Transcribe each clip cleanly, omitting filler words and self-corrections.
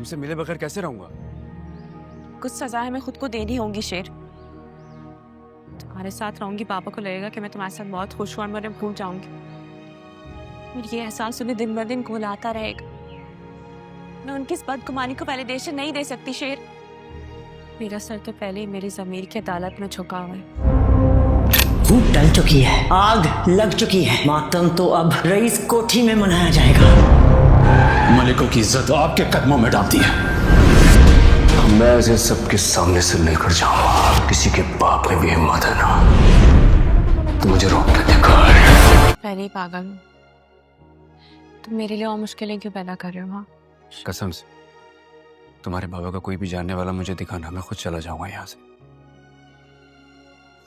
तुमसे मिले बगैर कैसे रहूंगा? कुछ सजाएं मैं खुद को देनी होंगी शेर। तुम्हारे साथ रहूंगी, पापा को लगेगा कि मैं तुम्हारे साथ बहुत खुश हूँ और मैं उन्हें भूल जाऊंगी। और ये एहसास उन्हें दिन ब दिन घुलाता रहेगा। मैं उनकी इस बदगुमानी को वैलिडेशन नहीं दे सकती शेर। मेरा सर तो पहले ही मेरी ज़मीर की अदालत में झुका हुआ है। धूप डल चुकी है, आग लग चुकी है, मातम तो अब रईस कोठी में मनाया जाएगा। मलिकों की इज्जत आपके कदमों में डालती है। मैं इसे सबके सामने से लेकर जाऊंगा। किसी के बाप में भी हिम्मत है ना तो मुझे रोक के दिखा। पहले ही पागल हूँ। तुम मेरे लिए और मुश्किलें क्यों पैदा कर रहे हो? हाँ, कसम से तुम्हारे बाबा का कोई भी जानने वाला मुझे दिखाना, मैं खुद चला जाऊंगा यहाँ से।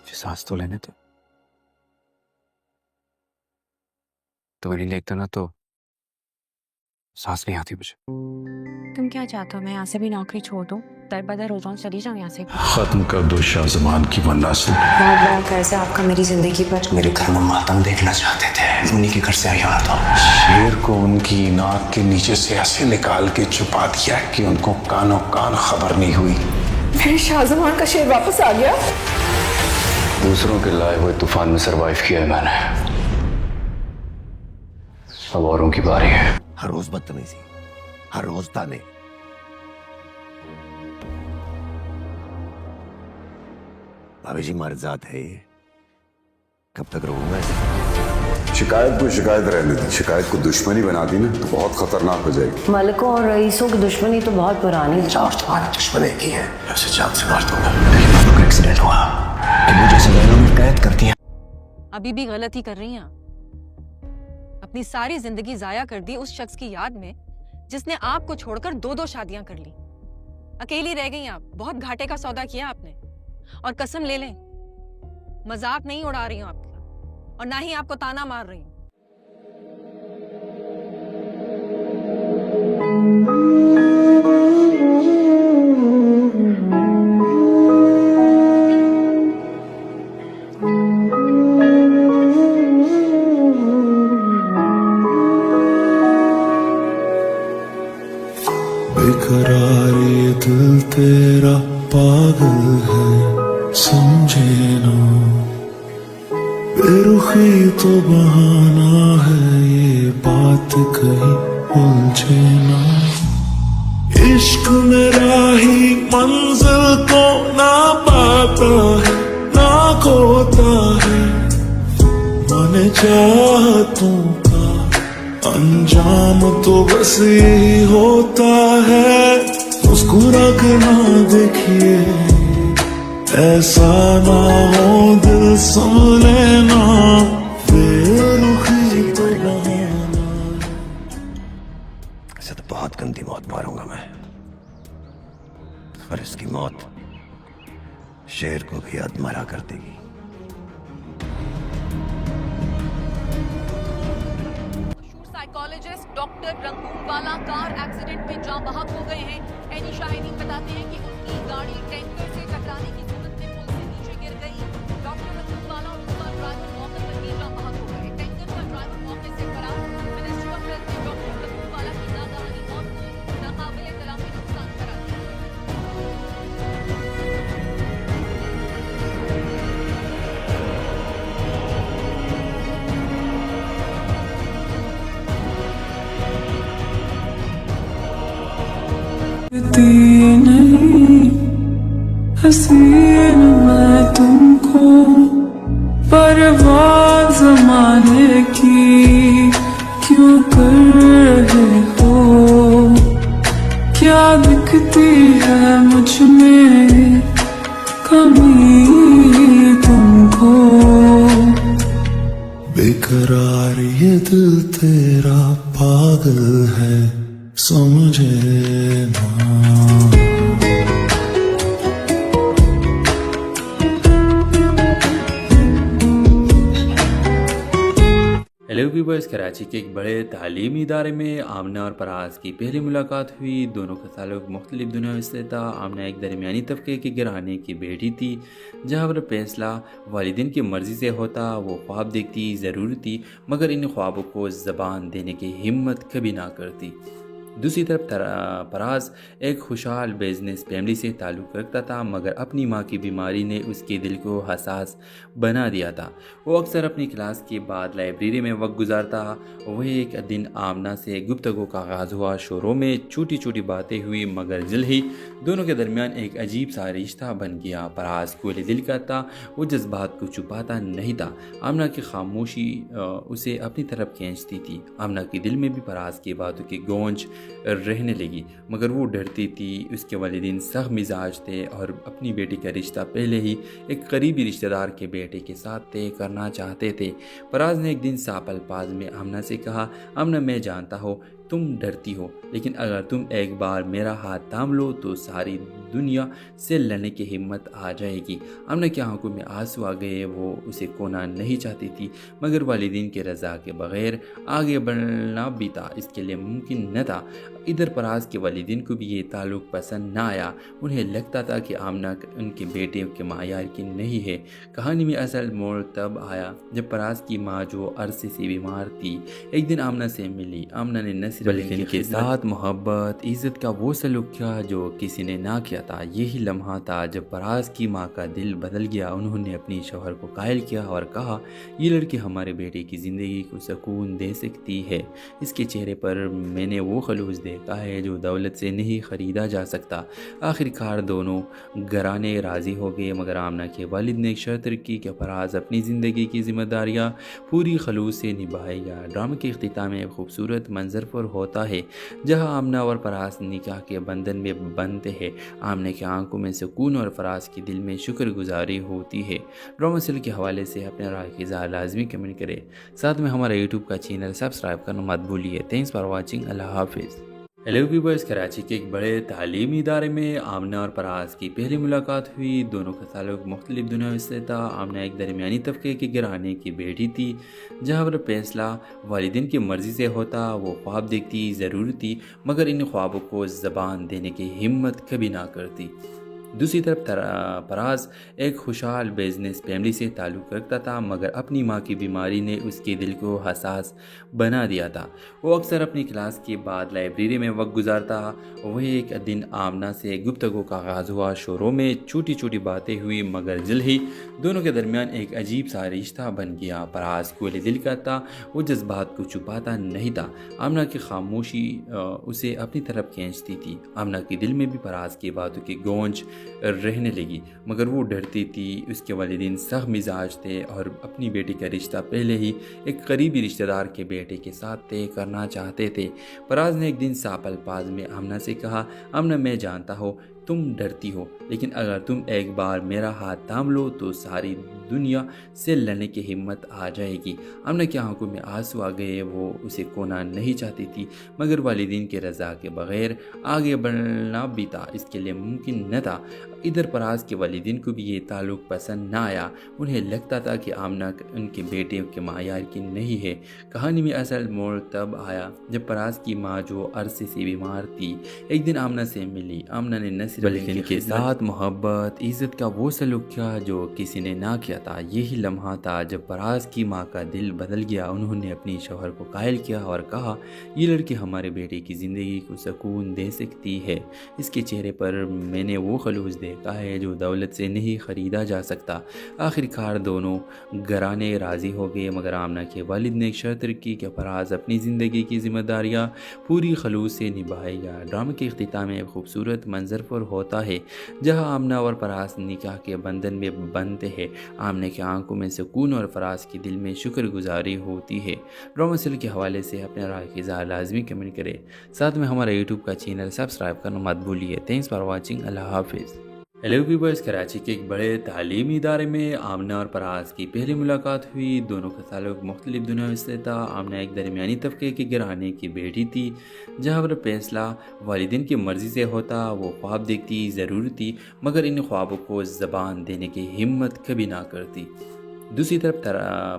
मुझे सांस तो लेने दो। तो नहीं देखता ना तो सांस नहीं आती मुझे। तुम क्या चाहते हो? मैं यहाँ से भी नौकरी छोड़ दूँ, दर बदर हो जाऊँ, चली जाऊँ यहाँ से? खत्म कर दो शाहजमान की वो नस्ल। बहुत बड़ा कर्ज है आपका मेरी जिंदगी पर। मेरे घर में मातम देखना चाहते थे, उन्हीं के घर से आया था। शेर को उनकी नाक के नीचे से ऐसे निकाल के छुपा दिया कि उनको कानों कान खबर नहीं हुई। मेरे शाहजमान का शेर वापस आ गया। दूसरों के लाए हुए तूफान में सरवाइव किया है मैंने। अब औरों की बारी है। हर रोज बदतमीजी, हर रोज ताने। भाभी जी मर्जात है ये, कब तक रहूंगा ऐसे? शिकायत को शिकायत रहने दी, शिकायत को दुश्मनी बना दी ना तो बहुत खतरनाक हो जाएगी। मलिकों और रईसों की दुश्मनी तो बहुत पुरानी है। और तुम्हारी दुश्मन एक ही है, ऐसे जान से मार दूंगा। पापा का एक्सीडेंट हुआ कि मुझे सजाओं में कैद कर दिया। अभी भी गलती कर रही हैं आप। अपनी सारी जिंदगी जाया कर दी उस शख्स की याद में जिसने आपको छोड़कर 2-2 शादियां कर ली। अकेली रह गई आप। बहुत घाटे का सौदा किया आपने। और कसम ले लें, मजाक नहीं उड़ा रही हूं आपका, और ना ही आपको ताना मार रही हूं। बेकरार ये दिल तेरा पागल है, समझे ना। बेरुखी तो बहाना है, ये बात कहीं उलझे ना। इश्क मेरा ही मंजिल को ना पाता है, ना खोता है। मन चाहतों का अंजाम तो बस यही होता है। मुस्कुरा के ना देखिए, ऐसा ना हो दिल सुन लेना। बेरुखी तो बहाना। ऐसे तो बहुत गंदी मौत मारूंगा मैं, और इसकी मौत शेर को भी अधमरा कर देगी। Psychologist doctor Rangoonwala car accident में जाँ बहक हो गए हैं। एनी शाहिदीन बताते हैं कि उनकी गाड़ी टैंकर से टकराने की सूरत में पुल से नीचे गिर गई। डॉक्टर रंगूनवाला और उसका ड्राइवर मौके पर ही जाँ बहक हो गए। टैंकर का ड्राइवर मौके से फरार। मिनिस्ट्री ऑफ हेल्थ ने डॉक्टर रंगूनवाला की नागहानी मौत को नाकाबिले तलाफी नुकसान करार दिया। नहीं हसीन मैं तुमको, परवाह ज़माने की क्यों कर रहे हो? क्या दिखती है मुझ में कमी तुमको? बेकरार ये दिल तेरा पागल है, समझे ना। हेलो व्यूअर्स, कराची के एक बड़े तालीमी इदारे में आमना और फराज की पहली मुलाकात हुई। दोनों का ताल्लुक मुख्तलिफ दुनियाओं से था। आमना एक दरमियानी तबके के घराने की बेटी थी, जहाँ पर फैसला वालिदैन की मर्ज़ी से होता। वो ख्वाब देखती ज़रूर थी, मगर इन ख्वाबों को ज़बान देने की हिम्मत कभी ना करती। दूसरी तरफ फराज एक खुशहाल बिजनेस फैमिली से ताल्लुक़ रखता था, मगर अपनी माँ की बीमारी ने उसके दिल को हसास बना दिया था। वो अक्सर अपनी क्लास के बाद लाइब्रेरी में वक्त गुजारता। वही एक दिन आमना से गुफ्तगू का आगाज़ हुआ। शोरों में छोटी छोटी बातें हुई, मगर जल्द ही दोनों के दरमियान एक अजीब सा रिश्ता बन गया। फराज खुले दिल का था, वो जज्बात को छुपाता नहीं था। आमना की खामोशी उसे अपनी तरफ खींचती थी। आमना के दिल में भी फराज की बातों की गूंज रहने लगी, मगर वो डरती थी। उसके वालिदैन सख्त मिजाज थे और अपनी बेटी का रिश्ता पहले ही एक करीबी रिश्तेदार के बेटे के साथ तय करना चाहते थे। फराज ने एक दिन साफ अल्फाज में आमना से कहा, आमना मैं जानता हूँ तुम डरती हो, लेकिन अगर तुम एक बार मेरा हाथ थाम लो तो सारी दुनिया से लड़ने की हिम्मत आ जाएगी। आमना की आंखों में आंसू आ गए। वो उसे खोना नहीं चाहती थी, मगर वालिदैन की रज़ा के बगैर आगे बढ़ना भी था इसके लिए मुमकिन न था। इधर फराज के वालिदैन को भी ये ताल्लुक़ पसंद न आया। उन्हें लगता था कि आमना उनके बेटे के मायार की नहीं है। कहानी में असल मोड़ तब आया जब फराज की माँ, जो अरसे से बीमार थी, एक दिन आमना से मिली। आमना ने न सिर्फ बल्कि के साथ मोहब्बत इज़्ज़त का वो सलूक किया जो किसी ने ना किया था। यही लम्हा था जब फराज की माँ का दिल बदल गया। उन्होंने अपनी शौहर को कायल किया और कहा, ये लड़की हमारे बेटे की ज़िंदगी को सुकून दे सकती है। इसके चेहरे पर मैंने वो खलूस देखा है जो दौलत से नहीं ख़रीदा जा सकता। आखिरकार दोनों घराने राज़ी हो गए, मगर आमना के वालिद ने एक शर्त रखी कि फराज अपनी ज़िंदगी की जिम्मेदारियाँ पूरी खलूस से निभाएगा। ड्रामे के इख्तिताम में एक खूबसूरत मंजर पर होता है जहाँ आमना और फराज निकाह के बंधन में बनते हैं। आमना की आंखों में सुकून और फराज के दिल में शुक्रगुजारी होती है। ड्रामा सीरियल के हवाले से अपने राय की इज़हार लाजमी कमेंट करें। साथ में हमारा यूट्यूब का चैनल सब्सक्राइब करना मत भूलिए। Thanks for watching. अल्लाह हाफिज़। हेलो व्यूअर्स, कराची के एक बड़े तालीमी इदारे में आमना और फराज की पहली मुलाकात हुई। दोनों का ताल्लुक मुख्तलिफ दुनिया से था। आमना एक दरमियानी तबके के घराने की बेटी थी, जहाँ पर फैसला वालिदैन की मर्ज़ी से होता। वो ख्वाब देखती ज़रूर थी, मगर इन ख्वाबों को ज़बान देने की हिम्मत कभी ना करती। दूसरी तरफ फराज एक खुशहाल बिजनेस फैमिली से ताल्लुक़ रखता था, मगर अपनी माँ की बीमारी ने उसके दिल को हसास बना दिया था। वो अक्सर अपनी क्लास के बाद लाइब्रेरी में वक्त गुजारता। वही एक दिन आमना से गुफ्तगू का आगाज़ हुआ। शोरों में छोटी छोटी बातें हुई, मगर जल्द ही दोनों के दरमियान एक अजीब सा रिश्ता बन गया। फराज खुले दिल का था, वो जज्बात को छुपाता नहीं था। आमना की खामोशी उसे अपनी तरफ खींचती थी। आमना के दिल में भी फराज की बातों की गूंज रहने लगी, मगर वो डरती थी। उसके वालिदैन सख्त मिजाज थे और अपनी बेटी का रिश्ता पहले ही एक करीबी रिश्तेदार के बेटे के साथ तय करना चाहते थे। फराज ने एक दिन साफ अल्फाज में आमना से कहा, आमना मैं जानता हूँ तुम डरती हो, लेकिन अगर तुम एक बार मेरा हाथ थाम लो तो सारी दुनिया से लड़ने की हिम्मत आ जाएगी। आमना की आंखों में आंसू आ गए। वो उसे खोना नहीं चाहती थी, मगर वालिदैन की रज़ा के बगैर आगे बढ़ना भी था इसके लिए मुमकिन न था। इधर फराज के वालिदैन को भी ये ताल्लुक़ पसंद न आया। उन्हें लगता था कि आमना उनके बेटे के मायार की नहीं है। कहानी में असल मोड़ तब आया जब फराज की माँ, जो अरसे से बीमार थी, एक दिन आमना से मिली। आमना ने न सिर्फ बल्कि के साथ मोहब्बत इज़्ज़त का वो सलूक किया जो किसी ने ना किया था। यही लम्हा था जब फराज की माँ का दिल बदल गया। उन्होंने अपनी शौहर को कायल किया और कहा, ये लड़की हमारे बेटे की ज़िंदगी को सुकून दे सकती है। इसके चेहरे पर मैंने वो खलूस देखा है जो दौलत से नहीं ख़रीदा जा सकता। आखिरकार दोनों घराने राज़ी हो गए, मगर आमना के वालिद ने एक शर्त रखी कि फराज अपनी ज़िंदगी की जिम्मेदारियाँ पूरी खलूस से निभाएगा। ड्रामे के इख्तिताम में एक खूबसूरत मंजर पर होता है जहाँ आमना और फराज निकाह के बंधन में बनते हैं। आमना की आंखों में सुकून और फराज के दिल में शुक्रगुजारी होती है। ड्रामा सीरियल के हवाले से अपने राय की इज़हार लाजमी कमेंट करें। साथ में हमारा यूट्यूब का चैनल सब्सक्राइब करना मत भूलिए। Thanks for watching. अल्लाह हाफिज़। हेलो व्यूअर्स, कराची के एक बड़े तालीमी इदारे में आमना और फराज की पहली मुलाकात हुई। दोनों का ताल्लुक मुख्तलिफ दुनिया से था। आमना एक दरमियानी तबके के घराने की बेटी थी, जहाँ पर फैसला वालिदैन की मर्ज़ी से होता। वो ख्वाब देखती ज़रूर थी, मगर इन ख्वाबों को ज़बान देने की हिम्मत कभी ना करती। دوسری طرف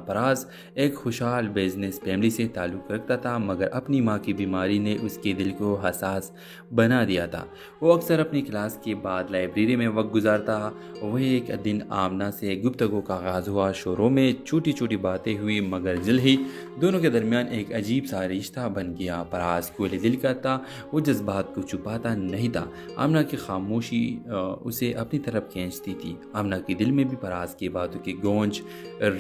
فراز ایک خوشحال بزنس فیملی سے تعلق رکھتا تھا، مگر اپنی ماں کی بیماری نے اس کے دل کو حساس بنا دیا تھا۔ وہ اکثر اپنی کلاس کے بعد لائبریری میں وقت گزارتا۔ وہی ایک دن آمنہ سے گفتگو کا آغاز ہوا۔ شروع میں چھوٹی چھوٹی باتیں ہوئی، مگر جلد ہی دونوں کے درمیان ایک عجیب سا رشتہ بن گیا۔ فراز کھلے دل کا تھا، وہ جذبات کو چھپاتا نہیں تھا۔ آمنہ کی خاموشی اسے اپنی طرف کھینچتی تھی۔ آمنہ کے دل میں بھی فراز کی باتوں کی گونج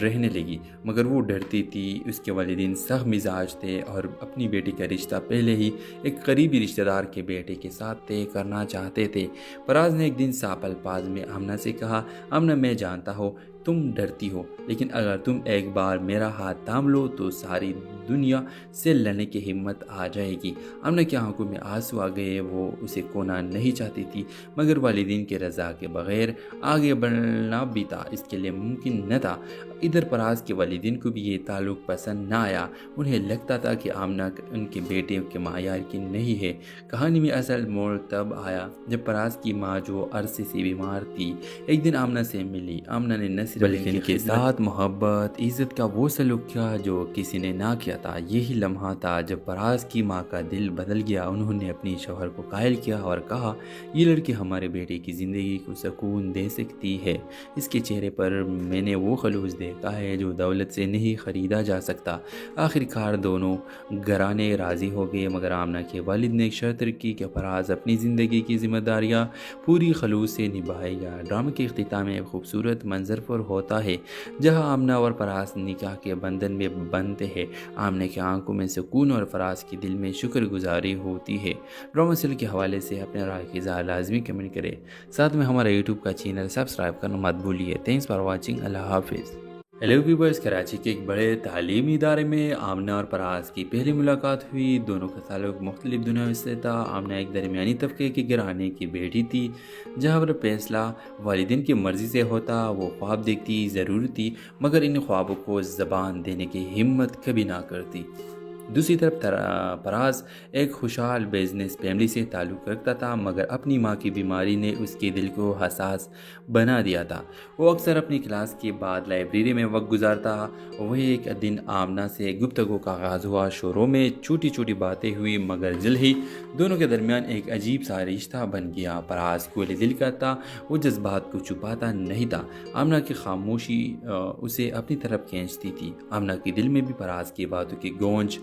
رہنے لگی، مگر وہ ڈرتی تھی۔ اس کے والدین سخت مزاج تھے اور اپنی بیٹی کا رشتہ پہلے ہی ایک قریبی رشتہ دار کے بیٹے کے ساتھ طے کرنا چاہتے تھے۔ فراز نے ایک دن صاف الفاظ میں آمنہ سے کہا، آمنہ میں جانتا ہوں تم ڈرتی ہو، لیکن اگر تم ایک بار میرا ہاتھ تھام لو تو ساری دنیا سے لڑنے کی ہمت آ جائے گی۔ آمنہ کی آنکھوں میں آنسو آ گئے۔ وہ اسے کھونا نہیں چاہتی تھی، مگر والدین کے رضا کے بغیر آگے بڑھنا بھی تھا اس کے لیے ممکن نہ تھا۔ ادھر فراز کے والدین کو بھی یہ تعلق پسند نہ آیا۔ انہیں لگتا تھا کہ آمنہ ان کے بیٹے کے معیار کی نہیں ہے۔ کہانی میں اصل موڑ تب آیا جب فراز کی ماں، جو عرصے سے بیمار تھی، ایک دن آمنہ سے ملی۔ آمنہ نے نہ صرف بلکہ ان کے ساتھ محبت، عزت کا وہ سلوک کیا جو کسی نے نہ کیا تھا۔ یہی لمحہ تھا جب فراز کی ماں کا دل بدل گیا۔ انہوں نے اپنی شوہر کو قائل کیا اور کہا، یہ لڑکی ہمارے بیٹے کی زندگی کو سکون دے سکتی ہے۔ اس کے چہرے پر میں نے وہ خلوص دیکھا ہے جو دولت سے نہیں خریدا جا سکتا۔ آخر کار دونوں گھرانے راضی ہو گئے، مگر آمنہ کے والد نے ایک شرط رکھی کہ فراز اپنی زندگی کی ذمہ داریاں پوری خلوص سے نبھائے گا۔ ڈرامے کے اختتام میں ایک خوبصورت منظر پر ہوتا ہے جہاں آمنہ اور فراز نکاح کے بندھن میں بندھتے ہیں۔ آمنہ کی آنکھوں میں سکون اور فراز کے دل میں شکر گزاری ہوتی ہے۔ ڈرامہ سیریل کے حوالے سے اپنے رائے کی اظہار لازمی کمنٹ کریں، ساتھ میں ہمارا یوٹیوب کا چینل سبسکرائب کرنا مت بھولیے۔ Thanks for watching. اللہ حافظ۔ ہیلو ویورز، کراچی کے ایک بڑے تعلیمی ادارے میں آمنہ اور فراز کی پہلی ملاقات ہوئی۔ دونوں کا تعلق مختلف دنیاوں سے تھا۔ آمنہ ایک درمیانی طبقے کے گھرانے کی بیٹی تھی، جہاں پر فیصلہ والدین کی مرضی سے ہوتا۔ وہ خواب دیکھتی ضرور تھی، مگر ان خوابوں کو زبان دینے کی ہمت کبھی نہ کرتی۔ دوسری طرف فراز ایک خوشحال بزنس فیملی سے تعلق رکھتا تھا، مگر اپنی ماں کی بیماری نے اس کے دل کو حساس بنا دیا تھا۔ وہ اکثر اپنی کلاس کے بعد لائبریری میں وقت گزارتا۔ وہی ایک دن آمنہ سے گفتگو کا آغاز ہوا۔ شروع میں چھوٹی چھوٹی باتیں ہوئی، مگر جلد ہی دونوں کے درمیان ایک عجیب سا رشتہ بن گیا۔ فراز کھلے دل کا تھا، وہ جذبات کو چھپاتا نہیں تھا۔ آمنہ کی خاموشی اسے اپنی طرف کھینچتی تھی۔ آمنہ کے دل میں بھی فراز کی باتوں کی گونج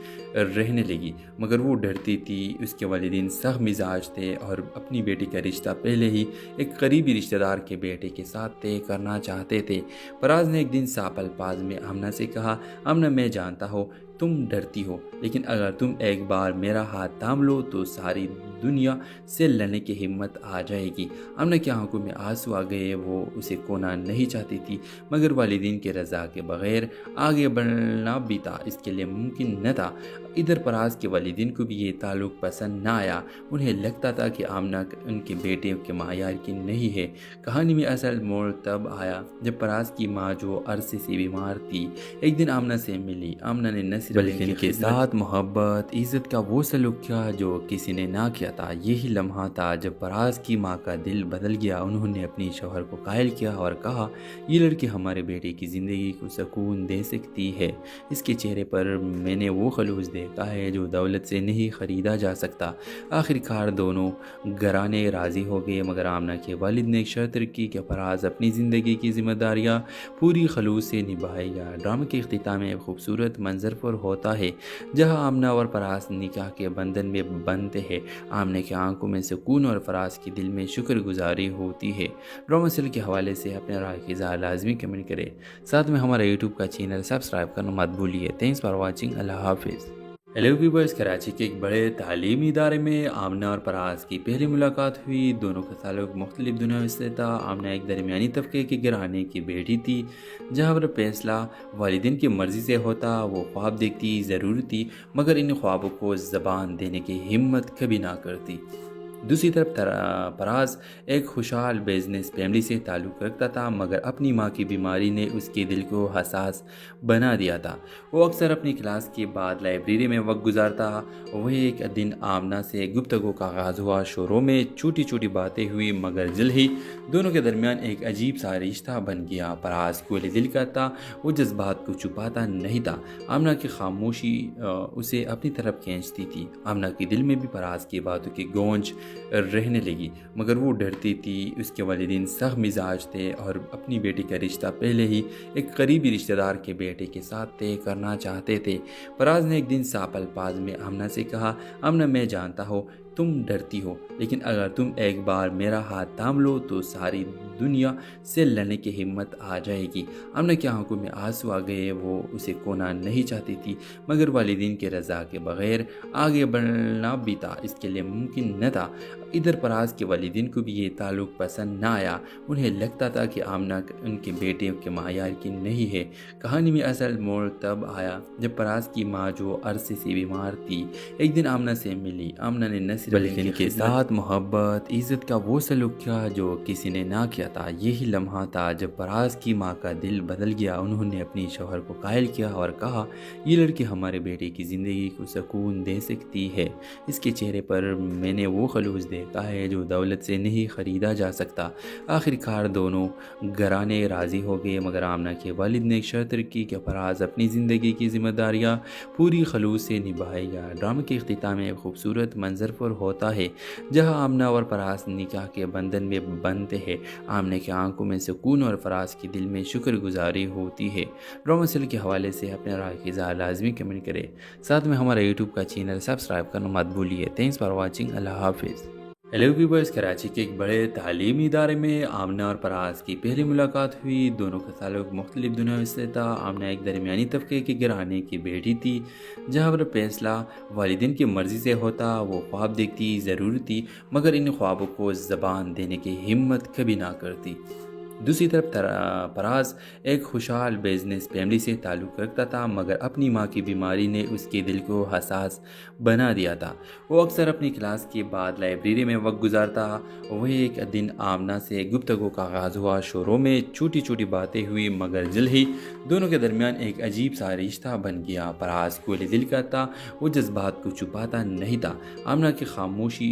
رہنے لگی، مگر وہ ڈرتی تھی۔ اس کے والدین سخت مزاج تھے اور اپنی بیٹی کا رشتہ پہلے ہی ایک قریبی رشتہ دار کے بیٹے کے ساتھ طے کرنا چاہتے تھے۔ فراز نے ایک دن صاف الفاظ میں آمنہ سے کہا، آمنہ میں جانتا ہوں تم ڈرتی ہو، لیکن اگر تم ایک بار میرا ہاتھ تھام لو تو ساری دنیا سے لڑنے کی ہمت آ جائے گی۔ آمنہ کی آنکھوں میں آنسو آ گئے۔ وہ اسے کھونا نہیں چاہتی تھی، مگر والدین کے رضا کے بغیر آگے بڑھنا بھی تھا اس کے لیے ممکن نہ تھا۔ ادھر فراز کے والدین کو بھی یہ تعلق پسند نہ آیا۔ انہیں لگتا تھا کہ آمنہ ان کے بیٹے کے معیار کی نہیں ہے۔ کہانی میں اصل موڑ تب آیا جب فراز کی ماں، جو عرصے سے بیمار تھی، ایک دن آمنہ سے ملی۔ آمنہ نے نہ صرف بلکہ ان کے ساتھ محبت، عزت کا وہ سلوک کیا جو کسی نے نہ کیا تھا۔ یہی لمحہ تھا جب فراز کی ماں کا دل بدل گیا۔ انہوں نے اپنی شوہر کو قائل کیا اور کہا، یہ لڑکی ہمارے بیٹے کی زندگی کو سکون دے سکتی ہے۔ اس کے چہرے پر میں نے وہ خلوص دیکھا ہے جو دولت سے نہیں خریدا جا سکتا۔ آخر کار دونوں گھرانے راضی ہو گئے، مگر آمنہ کے والد نے ایک شرط رکھی کہ فراز اپنی زندگی کی ذمہ داریاں پوری خلوص سے نبھائے گا۔ ڈرامے کے اختتام میں ایک خوبصورت منظر پر ہوتا ہے جہاں آمنہ اور فراز نکاح کے بندھن میں بندھتے ہیں۔ آمنہ کی آنکھوں میں سکون اور فراز کے دل میں شکر گزاری ہوتی ہے۔ ڈرامہ سیریل کے حوالے سے اپنے رائے کی اظہار لازمی کمنٹ کریں، ساتھ میں ہمارا یوٹیوب کا چینل سبسکرائب کرنا مت بھولیے۔ Thanks for watching. اللہ حافظ۔ ہیلو ویورز، کراچی کے ایک بڑے تعلیمی ادارے میں آمنہ اور فراز کی پہلی ملاقات ہوئی۔ دونوں کا تعلق مختلف دنیاوں سے تھا۔ آمنہ ایک درمیانی طبقے کے گھرانے کی بیٹی تھی، جہاں پر فیصلہ والدین کی مرضی سے ہوتا۔ وہ خواب دیکھتی ضرور تھی، مگر ان خوابوں کو زبان دینے کی ہمت کبھی نہ کرتی۔ दूसरी तरफ फराज एक खुशहाल बिजनेस फैमिली से ताल्लुक़ रखता था, मगर अपनी माँ की बीमारी ने उसके दिल को हसास बना दिया था। वो अक्सर अपनी क्लास के बाद लाइब्रेरी में वक्त गुजारता। वही एक दिन आमना से गुफ्तगू का आगाज़ हुआ। शुरू में छोटी छोटी बातें हुई, मगर जल्द ही दोनों के दरमियान एक अजीब सा रिश्ता बन गया। फराज कोले दिल का था, वो जज्बात को छुपाता नहीं था। आमना की खामोशी उसे अपनी तरफ खींचती थी। आमना के दिल में भी फराज की बातों की गूंज रहने लगी, मगर वो डरती थी। उसके वालिदैन सख्त मिजाज थे और अपनी बेटी का रिश्ता पहले ही एक करीबी रिश्तेदार के बेटे के साथ तय करना चाहते थे। फराज ने एक दिन साफ अल्फाज में आमना से कहा, आमना मैं जानता हूँ तुम डरती हो, लेकिन अगर तुम एक बार मेरा हाथ थाम लो तो सारी दुनिया से लड़ने की हिम्मत आ जाएगी। आमना की आंखों में आंसू आ गए। वो उसे खोना नहीं चाहती थी, मगर वालिदैन के रज़ा के बगैर आगे बढ़ना भी था इसके लिए मुमकिन न था। इधर फराज के वालिदैन को भी ये ताल्लुक़ पसंद न आया। उन्हें लगता था कि आमना उनके बेटे के मायार की नहीं है। कहानी में असल मोड़ तब आया जब फराज की माँ, जो अरसे से बीमार थी, एक दिन आमना से मिली। आमना ने न सिर्फ बल्कि इनके साथ मोहब्बत इज़्ज़त का वो सलूक किया जो किसी ने ना किया था। यही लम्हा था जब फराज की माँ का दिल बदल गया। उन्होंने अपनी शौहर को कायल किया और कहा, ये लड़की हमारे बेटे की ज़िंदगी को सुकून दे सकती है। इसके चेहरे पर मैंने वो खलूस देखा है जो दौलत से नहीं ख़रीदा जा सकता। आखिरकार दोनों घराने राज़ी हो गए, मगर आमना के वालिद ने एक शर्त रखी कि फराज अपनी ज़िंदगी की जिम्मेदारियाँ पूरी खलूस से निभाएगा। ड्रामे के इख्तिताम में एक खूबसूरत मंजर पर होता है जहाँ आमना और फराज निकाह के बंधन में बनते हैं। आमने की आंखों में सुकून और फराज के दिल में शुक्रगुजारी होती है। ड्रामा सीरियल के हवाले से अपने राय की इज़हार लाजमी कमेंट करें। साथ में हमारा यूट्यूब का चैनल सब्सक्राइब करना मत भूलिए। Thanks for watching. अल्लाह हाफिज़। हेलो व्यूअर्स, कराची के एक बड़े तालीमी इदारे में आमना और फराज की पहली मुलाकात हुई। दोनों का ताल्लुक मुख्तलिफ दुनियाओं से था। आमना एक दरमियानी तबके के घराने की बेटी थी, जहाँ पर फैसला वालिदैन की मर्ज़ी से होता। वो ख्वाब देखती ज़रूर थी, मगर इन ख्वाबों को ज़बान देने की हिम्मत कभी ना करती। दूसरी तरफ फराज एक खुशहाल बिजनेस फैमिली से ताल्लुक़ रखता था, मगर अपनी माँ की बीमारी ने उसके दिल को हसास बना दिया था। वो अक्सर अपनी क्लास के बाद लाइब्रेरी में वक्त गुजारता। वही एक दिन आमना से गुफ्तगू का आगाज़ हुआ। शुरू में छोटी छोटी बातें हुई, मगर जल्द ही दोनों के दरमियान एक अजीब सा रिश्ता बन गया। फराज कोले दिल का था, वो जज्बात को छुपाता नहीं था। आमना की खामोशी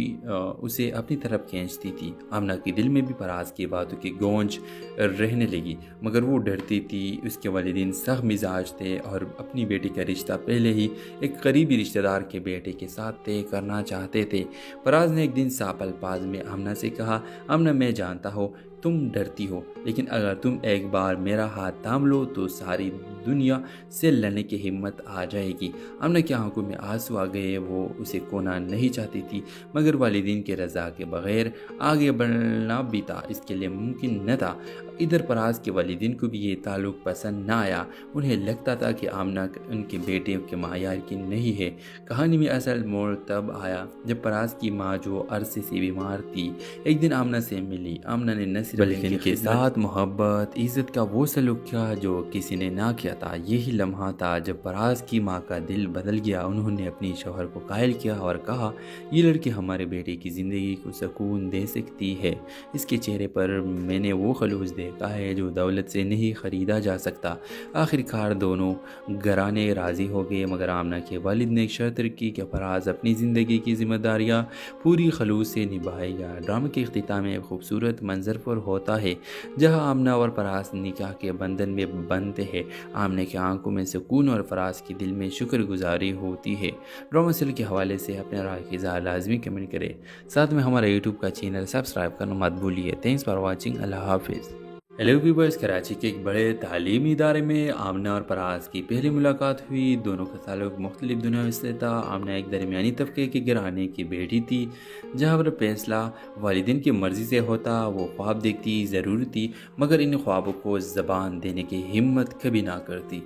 उसे अपनी तरफ खींचती थी। आमना के दिल में भी फराज की बातों की गूंज रहने लगी, मगर वो डरती थी। उसके वालिदैन सख्त मिजाज थे और अपनी बेटी का रिश्ता पहले ही एक करीबी रिश्तेदार के बेटे के साथ तय करना चाहते थे। फराज ने एक दिन साफ अल्फाज में आमना से कहा, आमना मैं जानता हूँ तुम डरती हो, लेकिन अगर तुम एक बार मेरा हाथ थाम लो तो सारी दुनिया से लड़ने की हिम्मत आ जाएगी। आमना की आंखों में आंसू आ गए। वो उसे खोना नहीं चाहती थी, मगर वालिदैन के रज़ा के बगैर आगे बढ़ना भी था इसके लिए मुमकिन न था। इधर फराज के वालिदैन को भी ये ताल्लुक़ पसंद न आया। उन्हें लगता था कि आमना उनके बेटे के मायार की नहीं है। कहानी में असल मोड़ तब आया जब फराज की माँ, जो अरसे से बीमार थी, एक दिन आमना से मिली। आमना ने न सिर्फ बल्कि इनके साथ मोहब्बत इज़्ज़त का वो सलूक किया जो किसी ने ना किया था। यही लम्हा था जब फराज की माँ का दिल बदल गया। उन्होंने अपनी शौहर को कायल किया और कहा, ये लड़की हमारे बेटे की ज़िंदगी को सुकून दे सकती है। इसके चेहरे पर मैंने वो खलूस देखा है जो दौलत से नहीं ख़रीदा जा सकता। आखिरकार दोनों घराने राज़ी हो गए, मगर आमना के वालिद ने एक शर्त रखी कि फराज अपनी ज़िंदगी की जिम्मेदारियाँ पूरी खलूस से निभाएगा। ड्रामे के इख्तिताम में एक खूबसूरत मंजर पर होता है जहाँ आमना और फराज निकाह के बंधन में बनते हैं। आमने की आंखों में सुकून और फराज के दिल में शुक्रगुजारी होती है। ड्रामा सीरियल के हवाले से अपने राय की इज़हार लाजमी कमेंट करें। साथ में हमारा यूट्यूब का चैनल सब्सक्राइब करना मत भूलिए। Thanks for watching. अल्लाह हाफिज़। हेलो व्यूअर्स, कराची के एक बड़े तालीमी इदारे में आमना और फराज की पहली मुलाकात हुई। दोनों का ताल्लुक मुख्तलिफ दुनियाओं से था। आमना एक दरमियानी तबके के घराने की बेटी थी, जहाँ पर फैसला वालिदैन की मर्ज़ी से होता। वो ख्वाब देखती ज़रूर थी, मगर इन ख्वाबों को ज़बान देने की हिम्मत कभी ना करती।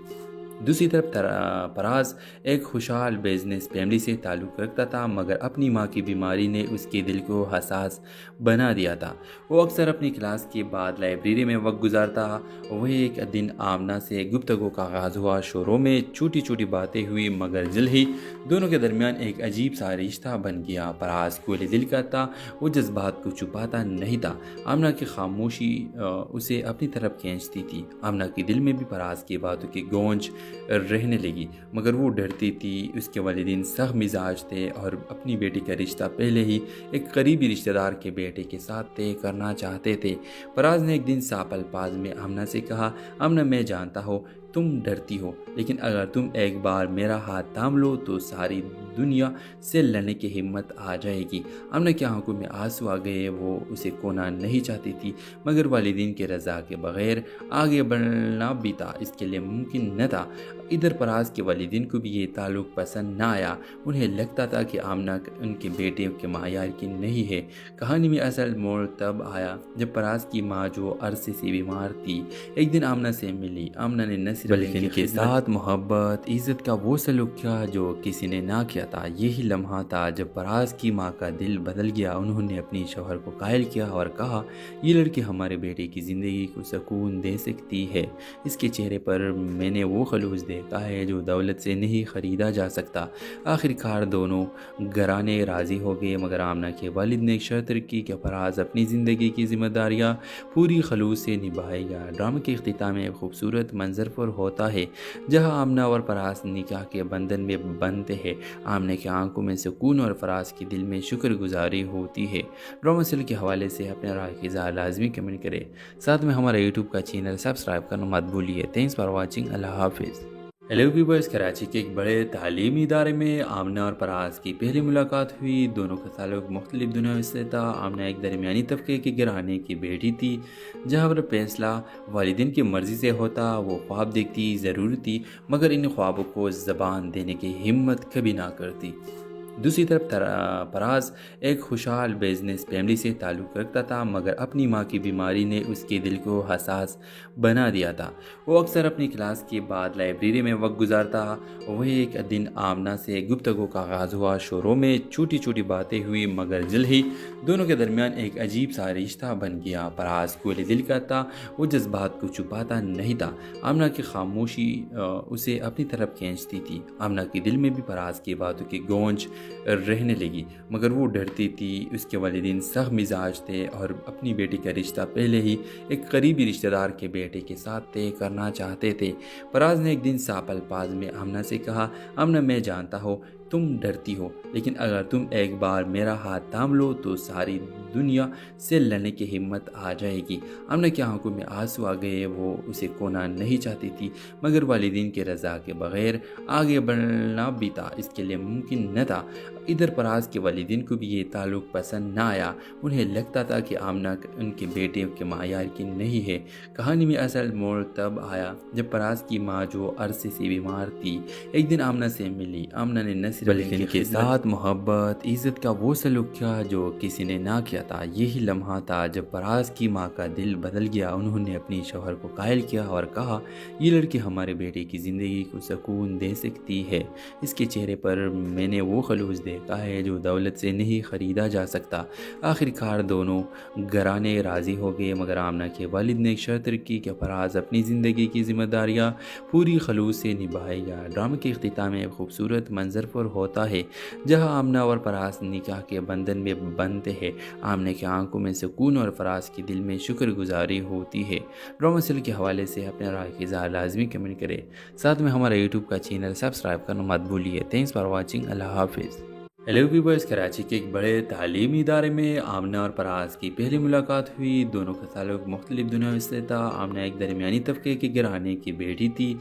دوسری طرف فراز ایک خوشحال بزنس فیملی سے تعلق رکھتا تھا، مگر اپنی ماں کی بیماری نے اس کے دل کو حساس بنا دیا تھا۔ وہ اکثر اپنی کلاس کے بعد لائبریری میں وقت گزارتا۔ وہی ایک دن آمنہ سے گفتگو کا آغاز ہوا۔ شروع میں چھوٹی چھوٹی باتیں ہوئی، مگر جلد ہی دونوں کے درمیان ایک عجیب سا رشتہ بن گیا۔ فراز کھلے دل کا تھا، وہ جذبات کو چھپاتا نہیں تھا۔ آمنہ کی خاموشی اسے اپنی طرف کھینچتی تھی۔ آمنہ کے دل میں بھی فراز کی باتوں کی گونج رہنے لگی، مگر وہ ڈرتی تھی۔ اس کے والدین سخت مزاج تھے اور اپنی بیٹی کا رشتہ پہلے ہی ایک قریبی رشتہ دار کے بیٹے کے ساتھ طے کرنا چاہتے تھے۔ فراز نے ایک دن صاف الفاظ میں آمنہ سے کہا، آمنہ میں جانتا ہوں تم ڈرتی ہو، لیکن اگر تم ایک بار میرا ہاتھ تھام لو تو ساری دنیا سے لڑنے کی ہمت آ جائے گی۔ آمنہ کی آنکھوں میں آنسو آ گئے۔ وہ اسے کھونا نہیں چاہتی تھی، مگر والدین کے رضا کے بغیر آگے بڑھنا بھی تھا اس کے لیے ممکن نہ تھا۔ ادھر فراز کے والدین کو بھی یہ تعلق پسند نہ آیا۔ انہیں لگتا تھا کہ آمنہ ان کے بیٹے کے معیار کی نہیں ہے۔ کہانی میں اصل موڑ تب آیا جب فراز کی ماں، جو عرصے سے بیمار تھی، ایک دن آمنہ سے ملی۔ آمنہ نے نہ صرف بلکہ ان کے ساتھ محبت، عزت کا وہ سلوک کیا جو کسی نے نہ کیا تھا۔ یہی لمحہ تھا جب فراز کی ماں کا دل بدل گیا۔ انہوں نے اپنی شوہر کو قائل کیا اور کہا، یہ لڑکی ہمارے بیٹے کی زندگی کو سکون دے سکتی ہے۔ اس کے چہرے پر میں نے وہ خلوص دیکھا ہے جو دولت سے نہیں خریدا جا سکتا۔ آخر کار دونوں گھرانے راضی ہو گئے، مگر آمنہ کے والد نے ایک شرط رکھی کہ فراز اپنی زندگی کی ذمہ داریاں پوری خلوص سے نبھائے گا۔ ڈرامے کے اختتام میں ایک خوبصورت منظر پر ہوتا ہے جہاں آمنہ اور فراز نکاح کے بندھن میں بندھتے ہیں۔ آمنہ کی آنکھوں میں سکون اور فراز کے دل میں شکر گزاری ہوتی ہے۔ ڈرامہ سیریل کے حوالے سے اپنے رائے کی اظہار لازمی کمنٹ کریں، ساتھ میں ہمارا یوٹیوب کا چینل سبسکرائب کرنا مت بھولیے۔ Thanks for watching. اللہ حافظ۔ ہیلو ویورز، کراچی کے ایک بڑے تعلیمی ادارے میں آمنہ اور فراز کی پہلی ملاقات ہوئی۔ دونوں کا تعلق مختلف دنیاوں سے تھا۔ آمنہ ایک درمیانی طبقے کے گھرانے کی بیٹی تھی، جہاں پر فیصلہ والدین کی مرضی سے ہوتا۔ وہ خواب دیکھتی ضرور تھی، مگر ان خوابوں کو زبان دینے کی ہمت کبھی نہ کرتی۔ دوسری طرف فراز ایک خوشحال بزنس فیملی سے تعلق رکھتا تھا، مگر اپنی ماں کی بیماری نے اس کے دل کو حساس بنا دیا تھا۔ وہ اکثر اپنی کلاس کے بعد لائبریری میں وقت گزارتا۔ وہی ایک دن آمنہ سے گفتگو کا آغاز ہوا۔ شروع میں چھوٹی چھوٹی باتیں ہوئی، مگر جلد ہی دونوں کے درمیان ایک عجیب سا رشتہ بن گیا۔ فراز کھلے دل کا تھا، وہ جذبات کو چھپاتا نہیں تھا۔ آمنہ کی خاموشی اسے اپنی طرف کھینچتی تھی۔ آمنہ کے دل میں بھی فراز کی باتوں کی گونج رہنے لگی، مگر وہ ڈرتی تھی۔ اس کے والدین سخت مزاج تھے اور اپنی بیٹی کا رشتہ پہلے ہی ایک قریبی رشتہ دار کے بیٹے کے ساتھ طے کرنا چاہتے تھے۔ فراز نے ایک دن صاف الفاظ میں آمنہ سے کہا، آمنہ میں جانتا ہوں تم ڈرتی ہو، لیکن اگر تم ایک بار میرا ہاتھ تھام لو تو ساری دنیا سے لڑنے کی ہمت آ جائے گی۔ آمنہ کی آنکھوں میں آنسو آ گئے۔ وہ اسے کھونا نہیں چاہتی تھی، مگر والدین کے رضا کے بغیر آگے بڑھنا بھی تھا اس کے لیے ممکن نہ تھا۔ ادھر فراز کے والدین کو بھی یہ تعلق پسند نہ آیا۔ انہیں لگتا تھا کہ آمنہ ان کے بیٹے کے معیار کی نہیں ہے۔ کہانی میں اصل موڑ تب آیا جب فراز کی ماں، جو عرصے سے بیمار تھی، ایک دن آمنہ سے ملی۔ آمنہ نے نہ صرف بلکہ ان کے ساتھ محبت، عزت کا وہ سلوک کیا جو کسی نے نہ کیا تھا۔ یہی لمحہ تھا جب فراز کی ماں کا دل بدل گیا۔ انہوں نے اپنی شوہر کو قائل کیا اور کہا، یہ لڑکی ہمارے بیٹے کی زندگی کو سکون دے سکتی ہے۔ اس کے چہرے پر میں نے وہ خلوص دیکھا ہے جو دولت سے نہیں خریدا جا سکتا۔ آخر کار دونوں گھرانے راضی ہو گئے، مگر آمنہ کے والد نے ایک شرط رکھی کہ فراز اپنی زندگی کی ذمہ داریاں پوری خلوص سے نبھائے گا۔ ڈرامے کے اختتام میں ایک خوبصورت منظر پر ہوتا ہے جہاں آمنہ اور فراز نکاح کے بندھن میں بندھتے ہیں۔ آمنہ کی آنکھوں میں سکون اور فراز کے دل میں شکر گزاری ہوتی ہے۔ ڈرامہ سیریل کے حوالے سے اپنے رائے کی اظہار لازمی کمنٹ کریں، ساتھ میں ہمارا یوٹیوب کا چینل سبسکرائب کرنا مت بھولیے۔ Thanks for watching. اللہ حافظ۔ ہیلو ویورز، کراچی کے ایک بڑے تعلیمی ادارے میں آمنہ اور فراز کی پہلی ملاقات ہوئی۔ دونوں کا تعلق مختلف دنیاوں سے تھا۔ آمنہ ایک درمیانی طبقے کے گھرانے کی بیٹی تھی،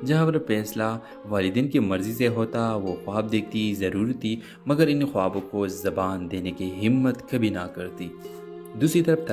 جہاں پر فیصلہ والدین کی مرضی سے ہوتا۔ وہ خواب دیکھتی ضرور تھی، مگر ان خوابوں کو زبان دینے کی ہمت کبھی نہ کرتی۔ दूसरी तरफ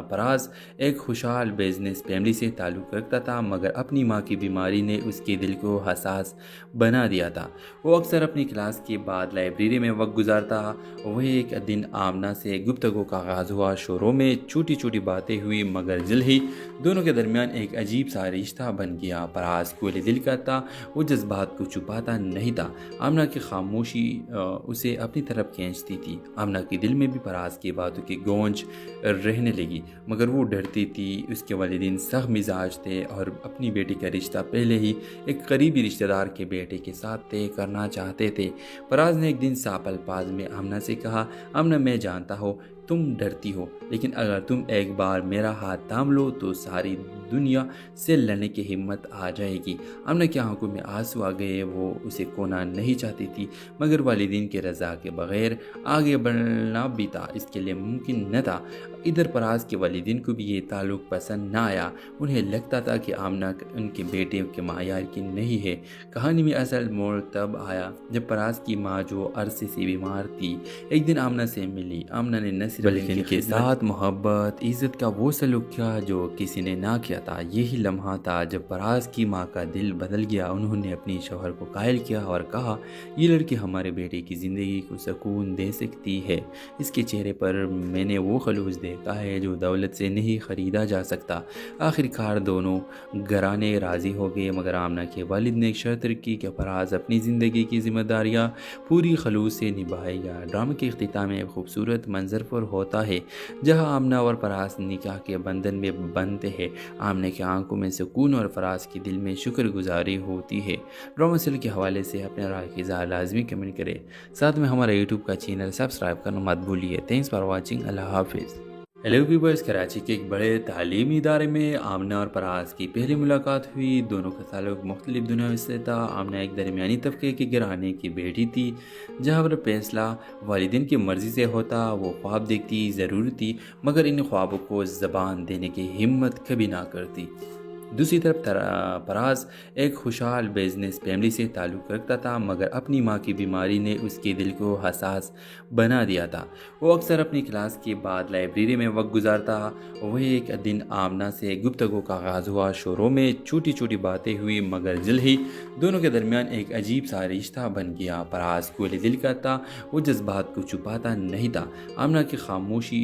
फराज एक खुशहाल बिजनेस फैमिली से ताल्लुक़ रखता था, मगर अपनी माँ की बीमारी ने उसके दिल को हसास बना दिया था। वो अक्सर अपनी क्लास के बाद लाइब्रेरी में वक्त गुजारता। वही एक दिन आमना से गुफ्तगू का आगाज़ हुआ। शुरू में छोटी छोटी बातें हुई, मगर जल्द ही दोनों के दरमियान एक अजीब सा रिश्ता बन गया। फराज कोयले दिल का था, वो जज्बात को छुपाता नहीं था। आमना की खामोशी उसे अपनी तरफ खींचती थी। आमना के दिल में भी फराज की बातों की गूंज रहने लगी, मगर वो डरती थी। उसके वालिदैन सख्त मिजाज थे और अपनी बेटी का रिश्ता पहले ही एक करीबी रिश्तेदार के बेटे के साथ तय करना चाहते थे। फराज ने एक दिन साफ अल्फाज में आमना से कहा, आमना मैं जानता हूँ तुम डरती हो, लेकिन अगर तुम एक बार मेरा हाथ थाम लो तो सारी दुनिया से लड़ने की हिम्मत आ जाएगी। आमना की आंखों में आंसू आ गए। वो उसे खोना नहीं चाहती थी, मगर वालिदैन की रज़ा के बगैर आगे बढ़ना भी था इसके लिए मुमकिन न था। इधर फराज के वालिदैन को भी ये ताल्लुक़ पसंद न आया। उन्हें लगता था कि आमना उनके बेटे के मायार की नहीं है। कहानी में असल मोड़ तब आया जब फराज की माँ, जो अरसे से बीमार थी, एक दिन आमना से मिली। आमना ने न सिर्फ के साथ मोहब्बत इज़्ज़त का वो सलूक किया जो किसी ने ना किया था। यही लम्हा था जब फराज की माँ का दिल बदल गया। उन्होंने अपनी शौहर को कायल किया और कहा, ये लड़की हमारे बेटे की ज़िंदगी को सुकून दे सकती है। इसके चेहरे पर मैंने वो खलूस देखा है जो दौलत से नहीं ख़रीदा जा सकता। आखिरकार दोनों घराने राज़ी हो गए, मगर आमना के वालिद ने एक शर्त रखी कि फराज अपनी ज़िंदगी की जिम्मेदारियाँ पूरी खलूस से निभाएगा। ड्रामे के इख्तिताम में एक खूबसूरत मंजर पर होता है जहाँ आमना और फराज निकाह के बंधन में बनते हैं। आमना की आंखों में सुकून और फराज के दिल में शुक्रगुजारी होती है। ड्रामा सीरियल के हवाले से अपने राय की इज़हार लाजमी कमेंट करें। साथ में हमारा यूट्यूब का चैनल सब्सक्राइब करना मत भूलिए। Thanks for watching. अल्लाह हाफिज़। हेलो व्यूअर्स, कराची के एक बड़े तालीमी इदारे में आमना और फराज की पहली मुलाकात हुई। दोनों का ताल्लुक मुख्तलिफ दुनियाओं से था। आमना एक दरमियानी तबके के घराने की बेटी थी, जहाँ पर फैसला वालिदैन की मर्ज़ी से होता। वो ख्वाब देखती ज़रूर थी, मगर इन ख्वाबों को ज़बान देने की हिम्मत कभी ना करती। दूसरी तरफ फराज एक खुशहाल बिजनेस फैमिली से ताल्लुक़ रखता था, मगर अपनी माँ की बीमारी ने उसके दिल को हसास बना दिया था। वो अक्सर अपनी क्लास के बाद लाइब्रेरी में वक्त गुजारता। वही एक दिन आमना से गुफ्तगू का आगाज़ हुआ। शुरू में छोटी छोटी बातें हुई, मगर जल्द ही दोनों के दरमियान एक अजीब सा रिश्ता बन गया। फराज कोयले दिल का था, वो जज्बात को छुपाता नहीं था। आमना की खामोशी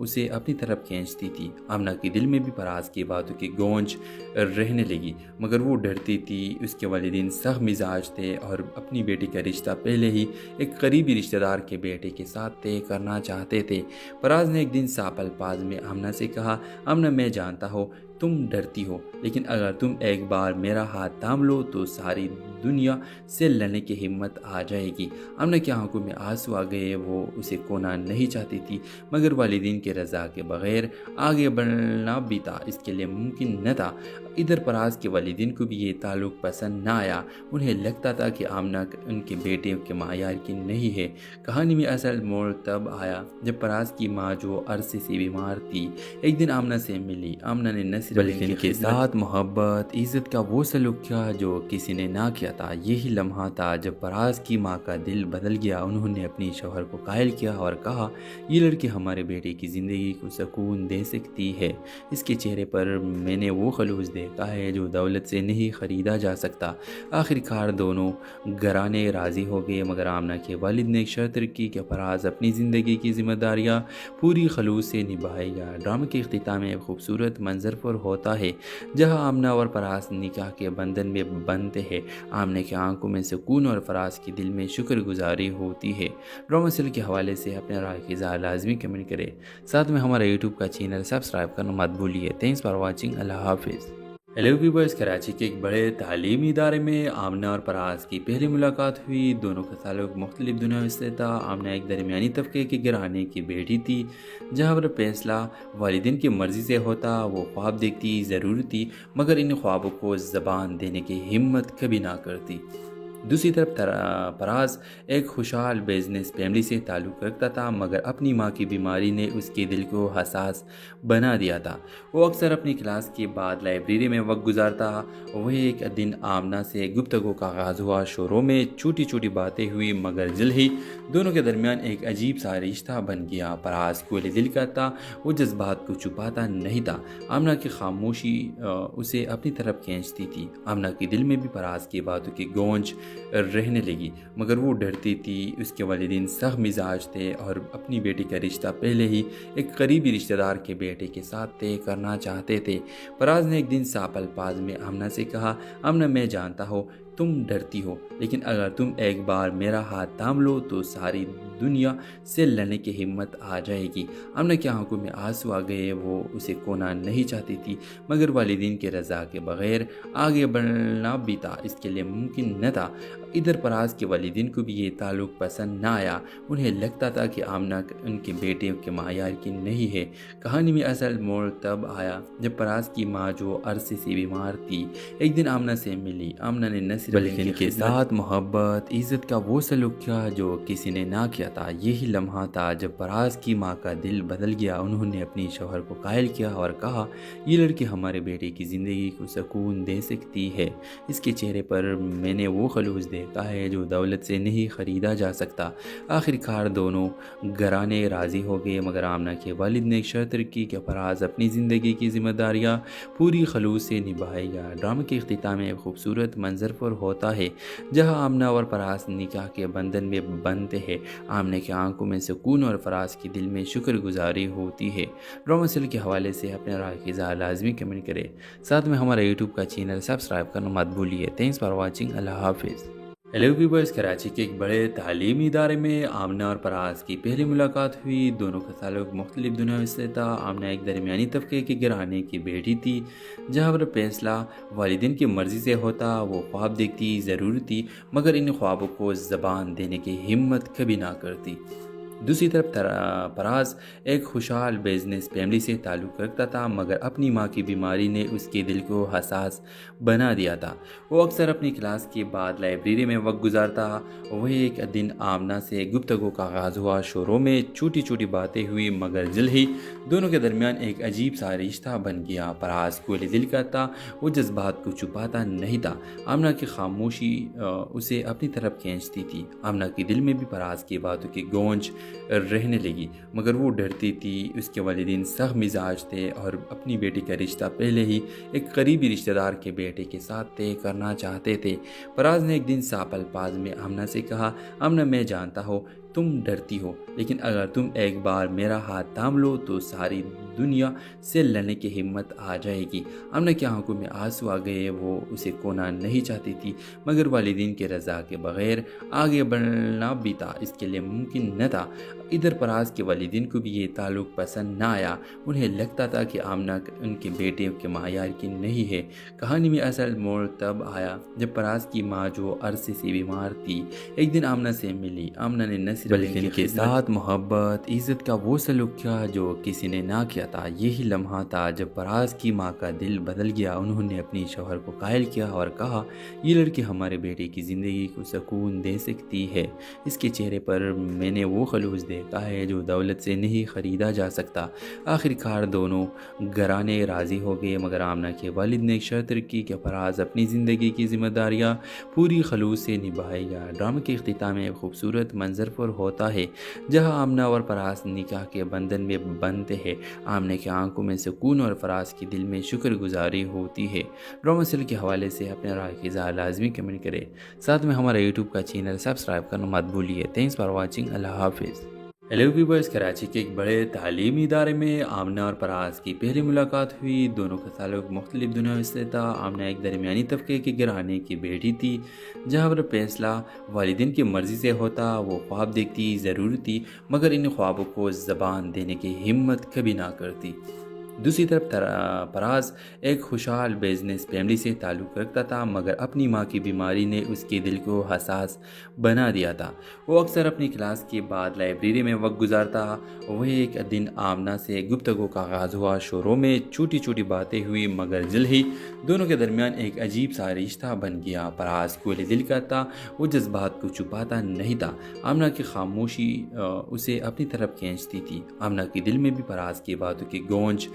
उसे अपनी तरफ खींचती थी। आमना के दिल में भी फराज की बातों की गूंज रहने लगी, मगर वो डरती थी। उसके वालिदैन सख्त मिजाज थे और अपनी बेटी का रिश्ता पहले ही एक करीबी रिश्तेदार के बेटे के साथ तय करना चाहते थे। फराज ने एक दिन साफ अल्फाज में आमना से कहा, आमना मैं जानता हूँ तुम डरती हो, लेकिन अगर तुम एक बार मेरा हाथ थाम लो तो सारी दुनिया से लड़ने की हिम्मत आ जाएगी। आमना की आंखों में आंसू आ गए। वो उसे खोना नहीं चाहती थी, मगर वालिदैन की रज़ा के बगैर आगे बढ़ना भी था इसके लिए मुमकिन न था। इधर फराज के वालिदैन को भी ये ताल्लुक़ पसंद न आया। उन्हें लगता था कि आमना उनके बेटे के मायार की नहीं है। कहानी में असल मोड़ तब आया जब फराज की माँ, जो अरसे से बीमार थी, एक दिन आमना से मिली। आमना ने न सिर्फ के साथ मोहब्बत इज़्ज़त का वो सलूक किया जो किसी ने ना किया था। यही लम्हा था जब फराज की माँ का दिल बदल गया। उन्होंने अपनी शौहर को कायल किया और कहा, ये लड़की हमारे बेटे की ज़िंदगी को सुकून दे सकती है। इसके चेहरे पर मैंने वो खलूस देखा है जो दौलत से नहीं ख़रीदा जा सकता। आखिरकार दोनों घराने राज़ी हो गए, मगर आमना के वालिद ने एक शर्त रखी कि फराज अपनी ज़िंदगी की जिम्मेदारियाँ पूरी खलूस से निभाएगा। ड्रामे के इख्तिताम में एक खूबसूरत मंजर पर होता है जहाँ आमना और फराज निकाह के बंधन में बनते हैं। आमने की आंखों में सुकून और फराज के दिल में शुक्रगुजारी होती है। ड्रामा सीरियल के हवाले से अपने राय की इज़हार लाजमी कमेंट करें। साथ में हमारा यूट्यूब का चैनल सब्सक्राइब करना मत भूलिए। Thanks for watching. अल्लाह हाफिज़। हेलो व्यूअर्स, कराची के एक बड़े तालीमी इदारे में आमना और फराज की पहली मुलाकात हुई। दोनों का ताल्लुक मुख्तलिफ दुनियाओं से था। आमना एक दरमियानी तबके के घराने की बेटी थी, जहाँ पर फैसला वालिदैन की मर्ज़ी से होता। वो ख्वाब देखती ज़रूर थी, मगर इन ख्वाबों को ज़बान देने की हिम्मत कभी ना करती। दूसरी तरफ फराज एक खुशहाल बिजनेस फैमिली से ताल्लुक़ रखता था, मगर अपनी माँ की बीमारी ने उसके दिल को हसास बना दिया था। वो अक्सर अपनी क्लास के बाद लाइब्रेरी में वक्त गुजारता। वही एक दिन आमना से गुफ्तगू का आगाज़ हुआ। शोरों में छोटी छोटी बातें हुई, मगर जल्द ही दोनों के दरमियान एक अजीब सा रिश्ता बन गया। फराज कोयले दिल का था, वो जज्बात को छुपाता नहीं था। आमना की खामोशी उसे अपनी तरफ खींचती थी। आमना के दिल में भी फराज की बातों की गूंज रहने लगी, मगर वो डरती थी। उसके वालिदैन सख्त मिजाज थे और अपनी बेटी का रिश्ता पहले ही एक करीबी रिश्तेदार के बेटे के साथ तय करना चाहते थे। फराज ने एक दिन साफ अल्फाज में आमना से कहा, आमना मैं जानता हूँ तुम डरती हो, लेकिन अगर तुम एक बार मेरा हाथ थाम लो तो सारी दुनिया से लड़ने की हिम्मत आ जाएगी। आमना की आंखों में आंसू आ गए। वो उसे खोना नहीं चाहती थी, मगर वालिदैन के रज़ा के बगैर आगे बढ़ना भी था इसके लिए मुमकिन न था। इधर फराज के वालिदैन को भी ये ताल्लुक़ पसंद न आया। उन्हें लगता था कि आमना उनके बेटे के मायार की नहीं है। कहानी में असल मोड़ तब आया जब फराज की माँ, जो अरसे से बीमार थी, एक दिन आमना से मिली। आमना ने न सिर्फ बल्कि इनके साथ मोहब्बत इज़्ज़त का वो सलूक किया जो किसी ने ना किया था। यही लम्हा था जब फराज की माँ का दिल बदल गया। उन्होंने अपनी शौहर को कायल किया और कहा, ये लड़की हमारे बेटे की ज़िंदगी को सुकून दे सकती है। इसके चेहरे पर मैंने वो खलूस देखा है जो दौलत से नहीं ख़रीदा जा सकता। आखिरकार दोनों घराने राज़ी हो गए, मगर आमना के वालिद ने एक शर्त रखी कि फराज अपनी ज़िंदगी की जिम्मेदारियाँ पूरी खलूस से निभाएगा। ड्रामे के इख्तिताम में एक खूबसूरत मंजर पर होता है जहां आमना और फराज निकाह के बंधन में बनते हैं। आमने की आंखों में सुकून और फराज के दिल में शुक्रगुजारी होती है। ड्रामा सीरियल के हवाले से अपने राय की इज़हार लाजमी कमेंट करें। साथ में हमारा यूट्यूब का चैनल सब्सक्राइब करना मत भूलिए। Thanks for watching. अल्लाह हाफिज़। हेलो व्यूअर्स, कराची के एक बड़े तालीमी इदारे में आमना और फराज की पहली मुलाकात हुई। दोनों का ताल्लुक मुख्तलिफ दुनिया से था। आमना एक दरमियानी तबके के घराने की बेटी थी, जहाँ पर फैसला वालिदैन की मर्ज़ी से होता। वो ख्वाब देखती ज़रूर थी, मगर इन ख्वाबों को ज़बान देने की हिम्मत कभी ना करती। दूसरी तरफ फराज एक खुशहाल बिजनेस फैमिली से ताल्लुक़ रखता था, मगर अपनी माँ की बीमारी ने उसके दिल को हसास बना दिया था। वो अक्सर अपनी क्लास के बाद लाइब्रेरी में वक्त गुजारता। वही एक दिन आमना से गुफ्तगू का आगाज़ हुआ। शोरों में छोटी छोटी बातें हुई, मगर जल्द ही दोनों के दरमियान एक अजीब सा रिश्ता बन गया। फराज कोयले दिल का था, वो जज्बात को छुपाता नहीं था। आमना की खामोशी उसे अपनी तरफ खींचती थी। आमना के दिल में भी फराज की बातों की गूंज रहने लगी, मगर वो डरती थी। उसके वालिदैन सख्त मिजाज थे और अपनी बेटी का रिश्ता पहले ही एक करीबी रिश्तेदार के बेटे के साथ तय करना चाहते थे। फराज ने एक दिन साफ अल्फाज में आमना से कहा, आमना मैं जानता हूँ तुम डरती हो, लेकिन अगर तुम एक बार मेरा हाथ थाम लो तो सारी दुनिया से लड़ने की हिम्मत आ जाएगी। आमना की आंखों में आंसू आ गए। वो उसे खोना नहीं चाहती थी, मगर वालिदैन के रज़ा के बगैर आगे बढ़ना भी था इसके लिए मुमकिन न था। इधर फराज के वालिदैन को भी ये ताल्लुक़ पसंद न आया। उन्हें लगता था कि आमना उनके बेटे के मायार की नहीं है। कहानी में असल मोड़ तब आया जब फराज की माँ, जो अरसे से बीमार थी, एक दिन आमना से मिली। आमना ने न सिर्फ बल्कि इनके साथ मोहब्बत इज़्ज़त का वो सलूक किया जो किसी ने ना किया था। यही लम्हा था जब फराज की माँ का दिल बदल गया। उन्होंने अपनी शौहर को कायल किया और कहा, ये लड़की हमारे बेटे की ज़िंदगी को सुकून दे सकती है। इसके चेहरे पर मैंने वो खलूस देखा है जो दौलत से नहीं ख़रीदा जा सकता। आखिरकार दोनों घराने राज़ी हो गए, मगर आमना के वालिद ने एक शर्त रखी कि फराज अपनी ज़िंदगी की जिम्मेदारियाँ पूरी खलूस से निभाएगा। ड्रामे के इख्तिताम में एक खूबसूरत मंजर पर होता है जहां आमना और फराज निकाह के बंधन में बनते हैं। आमने की आंखों में सुकून और फराज के दिल में शुक्रगुजारी होती है। ड्रामा सीरियल के हवाले से अपने राय की इज़हार लाजमी कमेंट करें। साथ में हमारा यूट्यूब का चैनल सब्सक्राइब करना मत भूलिए। Thanks for watching. अल्लाह हाफिज़। हेलो व्यूअर्स, कराची के एक बड़े तालीमी इदारे में आमना और फराज की पहली मुलाकात हुई। दोनों का ताल्लुक मुख्तलिफ दुनिया से था। आमना एक दरमियानी तबके के घराने की बेटी थी, जहाँ पर फैसला वालिदैन की मर्ज़ी से होता। वो ख्वाब देखती ज़रूर थी, मगर इन ख्वाबों को ज़बान देने की हिम्मत कभी ना करती। دوسری طرف فراز ایک خوشحال بزنس فیملی سے تعلق رکھتا تھا، مگر اپنی ماں کی بیماری نے اس کے دل کو حساس بنا دیا تھا۔ وہ اکثر اپنی کلاس کے بعد لائبریری میں وقت گزارتا۔ وہ ایک دن آمنہ سے گفتگو کا آغاز ہوا۔ شروع میں چھوٹی چھوٹی باتیں ہوئی، مگر جلد ہی دونوں کے درمیان ایک عجیب سا رشتہ بن گیا۔ فراز کھلے دل کا تھا، وہ جذبات کو چھپاتا نہیں تھا۔ آمنہ کی خاموشی اسے اپنی طرف کھینچتی تھی۔ آمنہ کے دل میں بھی فراز کی باتوں کی گونج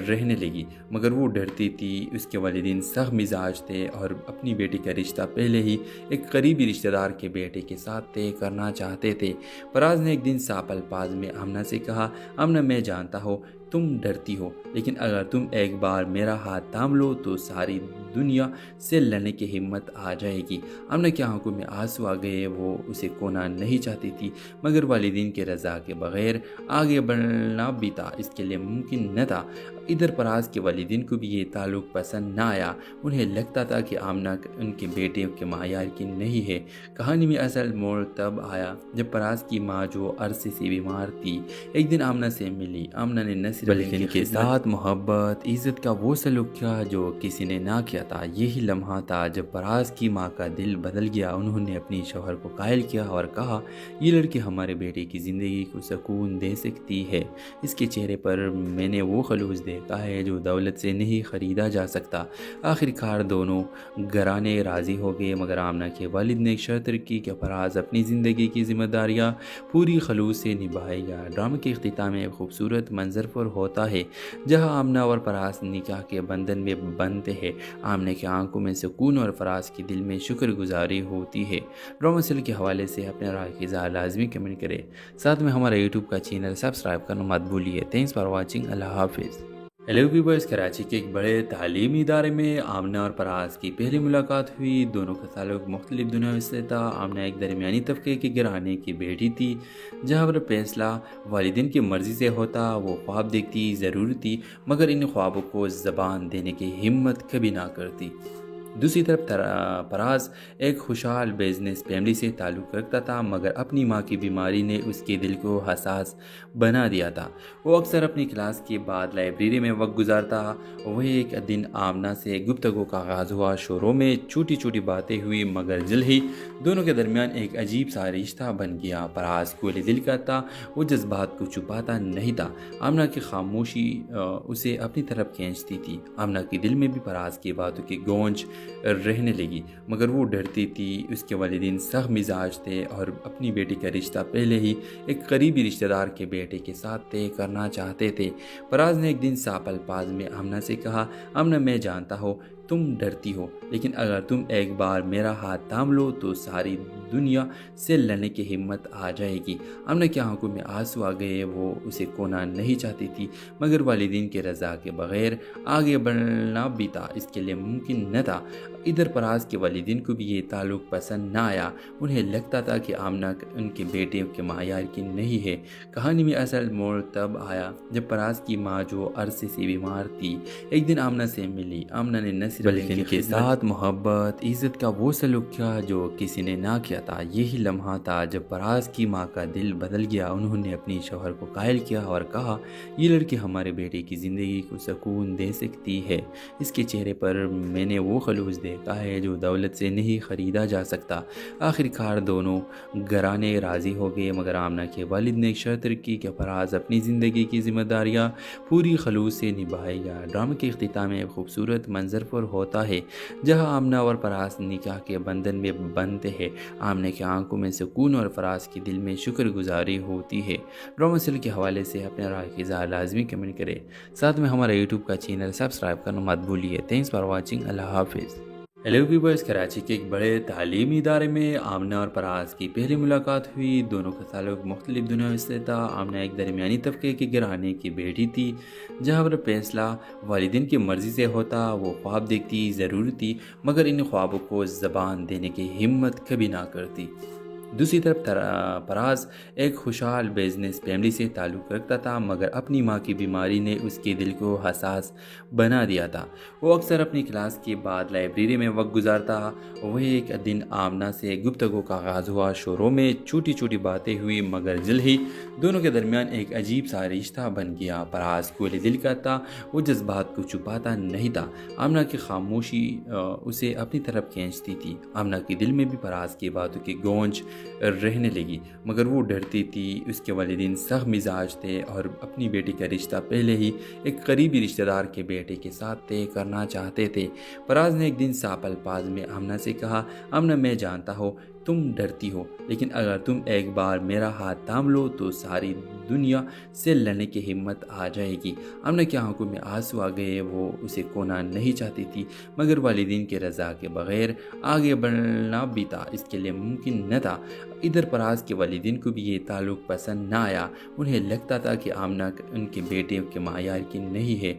رہنے لگی، مگر وہ ڈرتی تھی۔ اس کے والدین سخت مزاج تھے اور اپنی بیٹی کا رشتہ پہلے ہی ایک قریبی رشتہ دار کے بیٹے کے ساتھ طے کرنا چاہتے تھے۔ فراز نے ایک دن صاف الفاظ میں آمنہ سے کہا، آمنہ میں جانتا ہوں تم ڈرتی ہو، لیکن اگر تم ایک بار میرا ہاتھ تھام لو تو ساری دنیا سے لڑنے کی ہمت آ جائے گی۔ آمنہ کی آنکھوں میں آنسو آ گئے۔ وہ اسے کھونا نہیں چاہتی تھی، مگر والدین کے رضا کے بغیر آگے بڑھنا بھی تھا اس کے لیے ممکن نہ تھا۔ ادھر فراز کے والدین کو بھی یہ تعلق پسند نہ آیا۔ انہیں لگتا تھا کہ آمنہ ان کے بیٹے کے معیار کی نہیں ہے۔ کہانی میں اصل موڑ تب آیا جب فراز کی ماں، جو عرصے سے بیمار تھی، ایک دن آمنہ سے ملی۔ آمنہ نے نہ صرف بلکہ ان کے ساتھ محبت، عزت کا وہ سلوک کیا جو کسی نے نہ کیا تھا۔ یہی لمحہ تھا جب فراز کی ماں کا دل بدل گیا۔ انہوں نے اپنی شوہر کو قائل کیا اور کہا، یہ لڑکی ہمارے بیٹے کی زندگی کو سکون دے سکتی ہے۔ اس کے چہرے پر میں نے وہ خلوص دیکھا ہے جو دولت سے نہیں خریدا جا سکتا۔ آخر کار دونوں گھرانے راضی ہو گئے، مگر آمنہ کے والد نے ایک شرط رکھی کہ فراز اپنی زندگی کی ذمہ داریاں پوری خلوص سے نبھائے گا۔ ڈرامے کے اختتام میں ایک خوبصورت منظر پر ہوتا ہے جہاں آمنہ اور فراز نکاح کے بندھن میں بندھتے ہیں۔ آمنہ کی آنکھوں میں سکون اور فراز کے دل میں شکر گزاری ہوتی ہے۔ ڈرامہ سیریل کے حوالے سے اپنے رائے کی اظہار لازمی کمنٹ کریں، ساتھ میں ہمارا یوٹیوب کا چینل سبسکرائب کرنا مت بھولیے۔ Thanks for watching. اللہ حافظ۔ ہیلو ویورز، کراچی کے ایک بڑے تعلیمی ادارے میں آمنہ اور فراز کی پہلی ملاقات ہوئی۔ دونوں کا تعلق مختلف دنیاوں سے تھا۔ آمنہ ایک درمیانی طبقے کے گھرانے کی بیٹی تھی، جہاں پر فیصلہ والدین کی مرضی سے ہوتا۔ وہ خواب دیکھتی ضرور تھی، مگر ان خوابوں کو زبان دینے کی ہمت کبھی نہ کرتی۔ دوسری طرف فراز ایک خوشحال بزنس فیملی سے تعلق رکھتا تھا، مگر اپنی ماں کی بیماری نے اس کے دل کو حساس بنا دیا تھا۔ وہ اکثر اپنی کلاس کے بعد لائبریری میں وقت گزارتا۔ وہ ایک دن آمنہ سے گفتگو کا آغاز ہوا۔ شروع میں چھوٹی چھوٹی باتیں ہوئی، مگر جلد ہی دونوں کے درمیان ایک عجیب سا رشتہ بن گیا۔ فراز کھلے دل کا تھا، وہ جذبات کو چھپاتا نہیں تھا۔ آمنہ کی خاموشی اسے اپنی طرف کھینچتی تھی۔ آمنہ کے دل میں بھی فراز کی باتوں کی گونج رہنے لگی، مگر وہ ڈرتی تھی۔ اس کے والدین سخت مزاج تھے اور اپنی بیٹی کا رشتہ پہلے ہی ایک قریبی رشتہ دار کے بیٹے کے ساتھ طے کرنا چاہتے تھے۔ فراز نے ایک دن صاف الفاظ میں آمنہ سے کہا، آمنہ میں جانتا ہوں تم ڈرتی ہو، لیکن اگر تم ایک بار میرا ہاتھ تھام لو تو ساری دنیا سے لڑنے کی ہمت آ جائے گی۔ آمنہ کی آنکھوں میں آنسو آ گئے۔ وہ اسے کھونا نہیں چاہتی تھی، مگر والدین کے رضا کے بغیر آگے بڑھنا بھی تھا اس کے لیے ممکن نہ تھا۔ ادھر فراز کے والدین کو بھی یہ تعلق پسند نہ آیا۔ انہیں لگتا تھا کہ آمنہ ان کے بیٹے کے معیار کی نہیں ہے۔ کہانی میں اصل موڑ تب آیا جب فراز کی ماں، جو عرصے سے بیمار تھی، ایک دن آمنہ سے ملی۔ آمنہ نے نہ صرف بلکہ ان کے ساتھ محبت، عزت کا وہ سلوک کیا جو کسی نے نہ کیا تھا۔ یہی لمحہ تھا جب فراز کی ماں کا دل بدل گیا۔ انہوں نے اپنی شوہر کو قائل کیا اور کہا، یہ لڑکی ہمارے بیٹے کی زندگی کو سکون دے سکتی ہے۔ اس کے چہرے پر میں نے وہ خلوص دیکھا ہے جو دولت سے نہیں خریدا جا سکتا۔ آخر کار دونوں گھرانے راضی ہو گئے، مگر آمنہ کے والد نے ایک شرط رکھی کہ فراز اپنی زندگی کی ذمہ داریاں پوری خلوص سے نبھائے گا۔ ڈرامے کے اختتام میں ایک خوبصورت منظر پر ہوتا ہے جہاں آمنہ اور فراز نکاح کے بندھن میں بندھتے ہیں۔ آمنہ کی آنکھوں میں سکون اور فراز کے دل میں شکر گزاری ہوتی ہے۔ ڈرامہ سیریل کے حوالے سے اپنے رائے کی اظہار لازمی کمنٹ کریں، ساتھ میں ہمارا یوٹیوب کا چینل سبسکرائب کرنا مت بھولیے۔ Thanks for watching. اللہ حافظ۔ ہیلو ویورز، کراچی کے ایک بڑے تعلیمی ادارے میں آمنہ اور فراز کی پہلی ملاقات ہوئی۔ دونوں کا تعلق مختلف دنیاوں سے تھا۔ آمنہ ایک درمیانی طبقے کے گھرانے کی بیٹی تھی، جہاں پر فیصلہ والدین کی مرضی سے ہوتا۔ وہ خواب دیکھتی ضرور تھی، مگر ان خوابوں کو زبان دینے کی ہمت کبھی نہ کرتی۔ دوسری طرف فراز ایک خوشحال بزنس فیملی سے تعلق رکھتا تھا، مگر اپنی ماں کی بیماری نے اس کے دل کو حساس بنا دیا تھا۔ وہ اکثر اپنی کلاس کے بعد لائبریری میں وقت گزارتا۔ وہ ایک دن آمنہ سے گفتگو کا آغاز ہوا۔ شروع میں چھوٹی چھوٹی باتیں ہوئی، مگر جلد ہی دونوں کے درمیان ایک عجیب سا رشتہ بن گیا۔ فراز کھلے دل کا تھا، وہ جذبات کو چھپاتا نہیں تھا۔ آمنہ کی خاموشی اسے اپنی طرف کھینچتی تھی۔ آمنہ کے دل میں بھی فراز کی باتوں کی گونج رہنے لگی، مگر وہ ڈرتی تھی۔ اس کے والدین سخت مزاج تھے اور اپنی بیٹی کا رشتہ پہلے ہی ایک قریبی رشتہ دار کے بیٹے کے ساتھ طے کرنا چاہتے تھے۔ فراز نے ایک دن صاف الفاظ میں آمنہ سے کہا، آمنہ میں جانتا ہوں تم ڈرتی ہو، لیکن اگر تم ایک بار میرا ہاتھ تھام لو تو ساری دنیا سے لڑنے کی ہمت آ جائے گی۔ آمنہ کی آنکھوں میں آنسو آ گئے۔ وہ اسے کھونا نہیں چاہتی تھی، مگر والدین کے رضا کے بغیر آگے بڑھنا بھی تھا اس کے لیے ممکن نہ تھا۔ ادھر فراز کے والدین کو بھی یہ تعلق پسند نہ آیا۔ انہیں لگتا تھا کہ آمنہ ان کے بیٹے کے معیار کی نہیں ہے۔